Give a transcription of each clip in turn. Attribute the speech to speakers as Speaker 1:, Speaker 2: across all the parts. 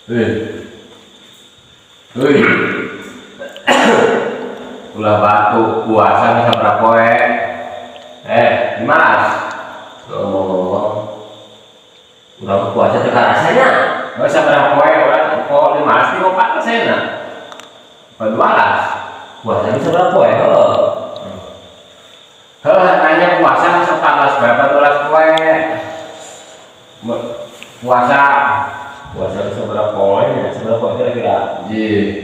Speaker 1: Wih, wih, ulah batu puasa bisa berapa Dimas, ngomong-ngomong, udah puasa tekan rasanya, nggak bisa berapa orang kok 5,4%, berdualah, puasa bisa berapa nanya puasa sepanas berapa dolar puasa bisa berapa ya? Seberapa kira-kira?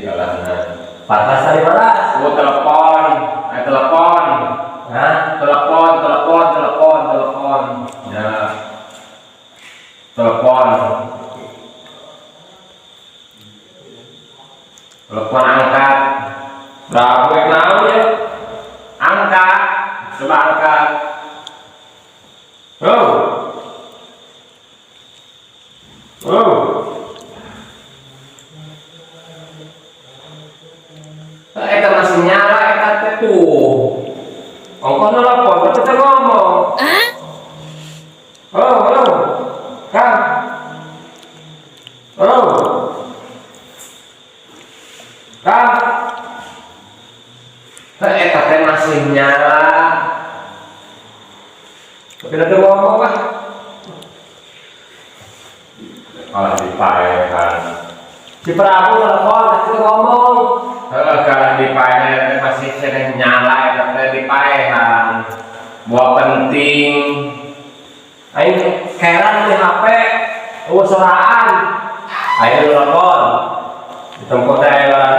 Speaker 1: Kalah 14 kali 15. Oh, telepon. Hah? Telepon. Ya. Telepon angkat. Berapa yang tahu ya? Angkat. Coba angkat. Eta masih nyala eta tuh. Ongkos nelpon, kita ngomong. Halo. Kang. Kang. Eta teh masih nyala. Tapi nanti ngomong Pak. Malah dipaehan. Si Prabu telepon, kita ngomong. Kalau dipaehan masih sering nyala, tapi dipaehan. Buat penting. Ayo heran di HP, soraan. Ayo telepon. Di tempat daerah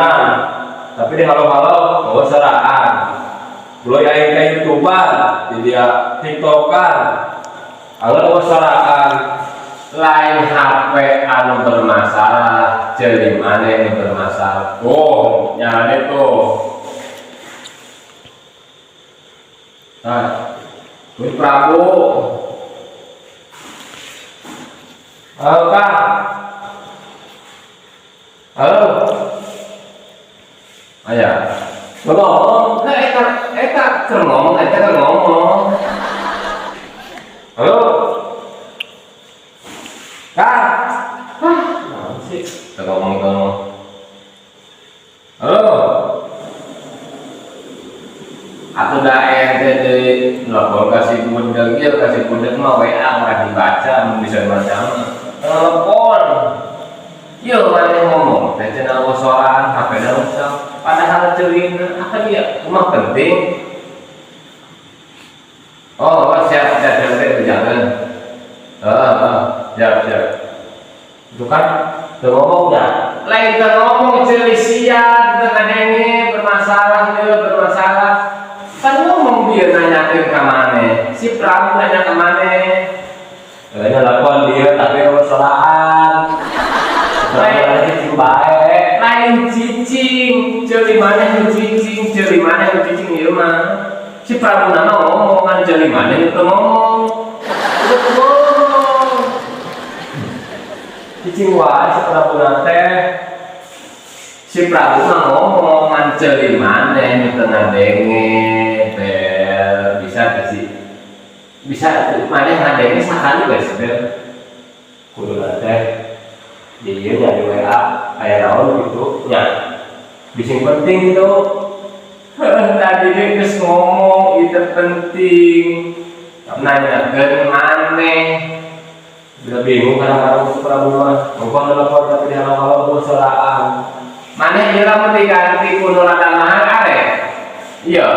Speaker 1: tapi di halo-halo, soraan. Belum kayak YouTuber, dia TikTokan. Kalau soraan. Lain HP anu bermasalah, jadi mana yang bermasalah? Oh, nyala itu. Nah, Gusti Prabu. Halo Kak. Halo. Ayah. Ngomong. Eta ngomong. Halo. Kak, sih, kita ngomong. Halo, aku udah ente nelfon kasih budek mah WA orang dibaca, bisa macam telepon. Yo mana ngomong, teh cenah soran, HP dah rusak. Padahal celing, apa dia? Rumah penting. Oh, siap berjalan. Siap. Itu kan ngomong ya. Lain kita ngomong celisian, kita ini bermasalah. Kan ngomong dia nanyakin ke mana? Si Prabu nanya ke mana? Nelfon dia tapi solaan. Lain cicing, celi mana yang cicing ya mah. Si Prabu nama ngomongan celi mana itu ngomong. Cicing wae si Prabu nate. Si Prabu mah ngomongan celi maneh nu tengah denge bel bisa maneh ngadenge sakali geus bel. Kudu nate ieu nya di WA aya naon gitu nya. Bising penting itu. Tadi dia geus ngomong itu penting. Nanyakeun maneh. Udah bingung kadang-kadang Prabu mah ngomong telepon tapi di halo-halo soraan. Mana ieu lamun diganti ku nu rada mahal arek? Iya.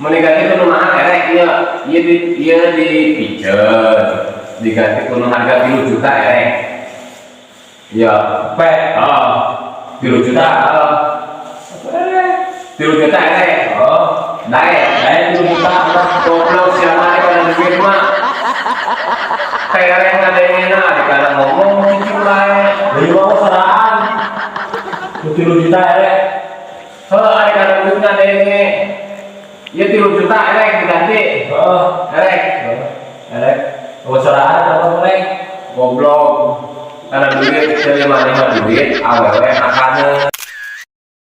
Speaker 1: Mun diganti ku nu mahal arek ieu dipijet. Diganti ku nu harga 3 juta arek. Iya, pe. 3 juta. 3 juta arek. Dae 3 juta goblok siapa yang duit mah. Kayak yang ngadengena dikala ngomong cicing bae. Deui mah soraan. 3 juta erek. Ari kana duit ngadenge. Ieu 3 juta erek diganti. Erek. Soraan apa erek? Goblok. Karena duit dari mana duit awewe makane.